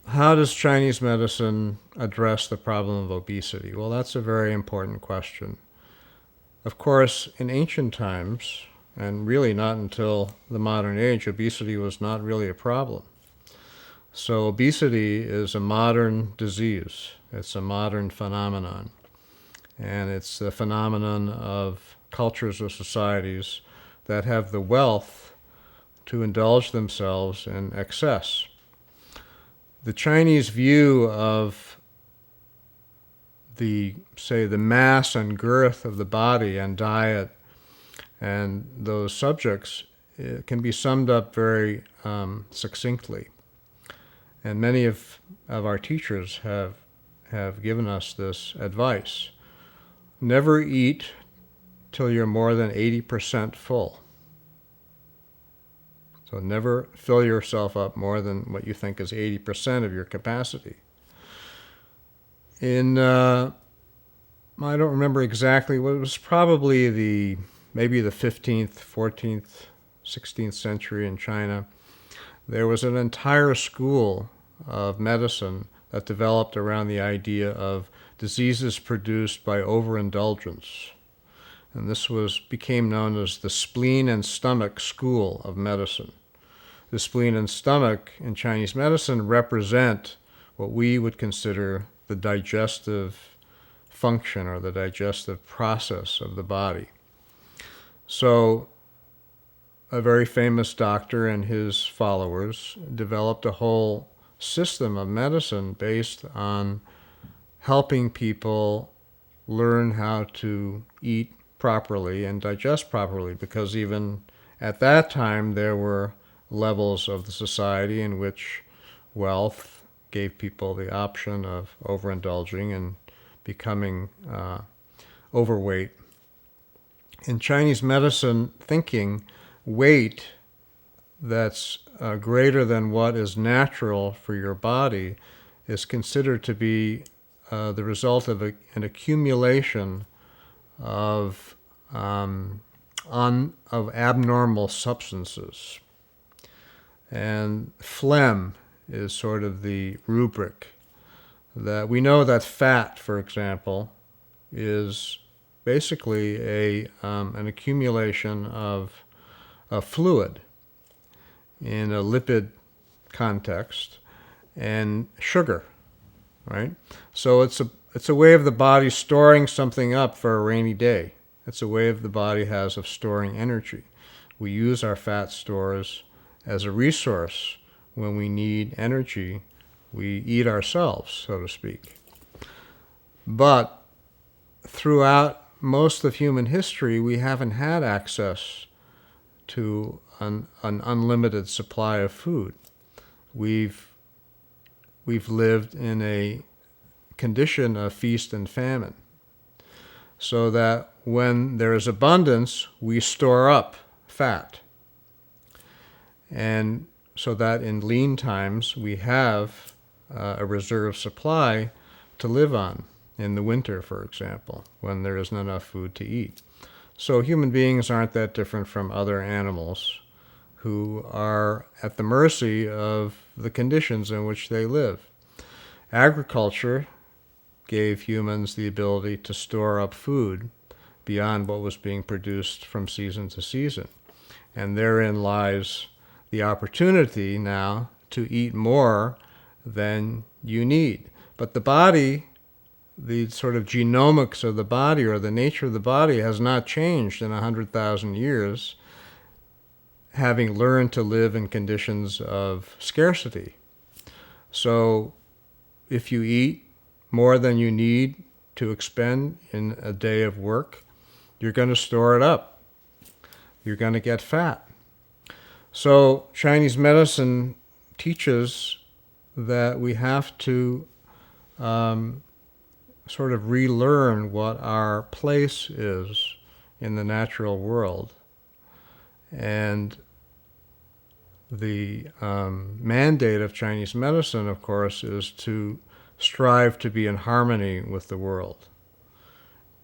how does Chinese medicine address the problem of obesity? Well, that's a very important question. Of course, in ancient times, and really not until the modern age, obesity was not really a problem. So obesity is a modern disease. It's a modern phenomenon. And it's the phenomenon of cultures or societies that have the wealth to indulge themselves in excess. The Chinese view of the mass and girth of the body and diet and those subjects can be summed up very succinctly. And many of our teachers have given us this advice. Never eat till you're more than 80% full. So never fill yourself up more than what you think is 80% of your capacity. I don't remember exactly, what it was probably maybe the 15th, 14th, 16th century in China. There was an entire school of medicine that developed around the idea of diseases produced by overindulgence. And this became known as the spleen and stomach school of medicine. The spleen and stomach in Chinese medicine represent what we would consider the digestive function or the digestive process of the body. So a very famous doctor and his followers developed a whole system of medicine based on helping people learn how to eat properly and digest properly, because even at that time there were levels of the society in which wealth gave people the option of overindulging and becoming overweight. In Chinese medicine thinking, weight that's greater than what is natural for your body is considered to be the result of an accumulation of abnormal substances. And phlegm is sort of the rubric. That we know that fat, for example, is basically an accumulation of fluid in a lipid context, and sugar, right? So it's a way of the body storing something up for a rainy day. It's a way of the body has of storing energy. We use our fat stores as a resource when we need energy. We eat ourselves, so to speak. But throughout most of human history, we haven't had access to an unlimited supply of food. We've lived in a condition of feast and famine, so that when there is abundance, we store up fat. And so that in lean times, we have a reserve supply to live on in the winter, for example, when there isn't enough food to eat. So human beings aren't that different from other animals who are at the mercy of the conditions in which they live. Agriculture gave humans the ability to store up food beyond what was being produced from season to season. And therein lies the opportunity now to eat more than you need. But the body, the sort of genomics of the body or the nature of the body has not changed in 100,000 years, having learned to live in conditions of scarcity. So if you eat more than you need to expend in a day of work, you're going to store it up. You're going to get fat. So Chinese medicine teaches that we have to sort of relearn what our place is in the natural world. And the mandate of Chinese medicine, of course, is to strive to be in harmony with the world.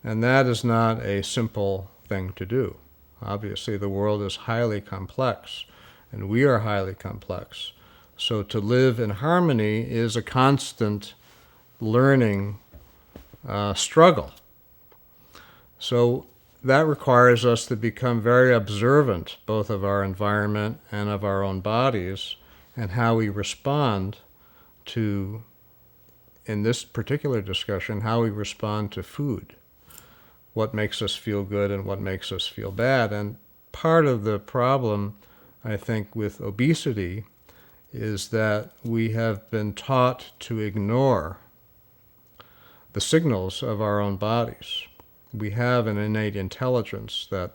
And that is not a simple thing to do. Obviously, the world is highly complex, and we are highly complex. So to live in harmony is a constant learning struggle. So that requires us to become very observant, both of our environment and of our own bodies, and how we respond to, in this particular discussion, how we respond to food. What makes us feel good and what makes us feel bad. And part of the problem, I think, with obesity is that we have been taught to ignore the signals of our own bodies. We have an innate intelligence that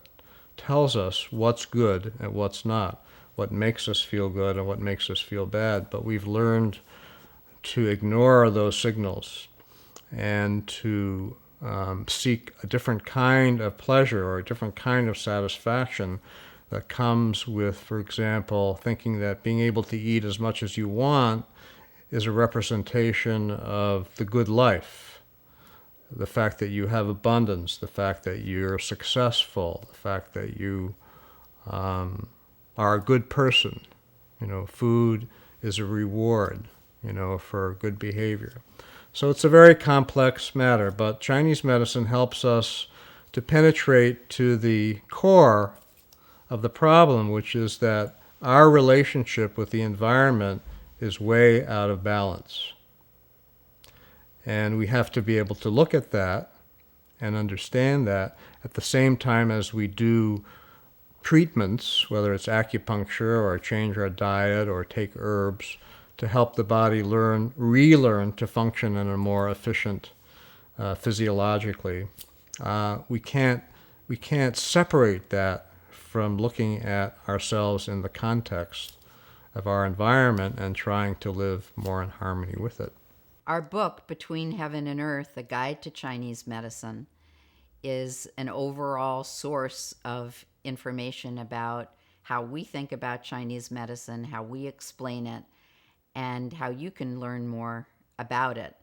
tells us what's good and what's not, what makes us feel good and what makes us feel bad, but we've learned to ignore those signals and to seek a different kind of pleasure or a different kind of satisfaction that comes with, for example, thinking that being able to eat as much as you want is a representation of the good life. The fact that you have abundance, the fact that you're successful, the fact that you are a good person. Food is a reward, for good behavior. So it's a very complex matter, but Chinese medicine helps us to penetrate to the core of the problem, which is that our relationship with the environment is way out of balance. And we have to be able to look at that and understand that at the same time as we do treatments, whether it's acupuncture or change our diet or take herbs, to help the body relearn to function in a more efficient physiologically. We can't separate that from looking at ourselves in the context of our environment and trying to live more in harmony with it. Our book, Between Heaven and Earth, A Guide to Chinese Medicine, is an overall source of information about how we think about Chinese medicine, how we explain it, and how you can learn more about it.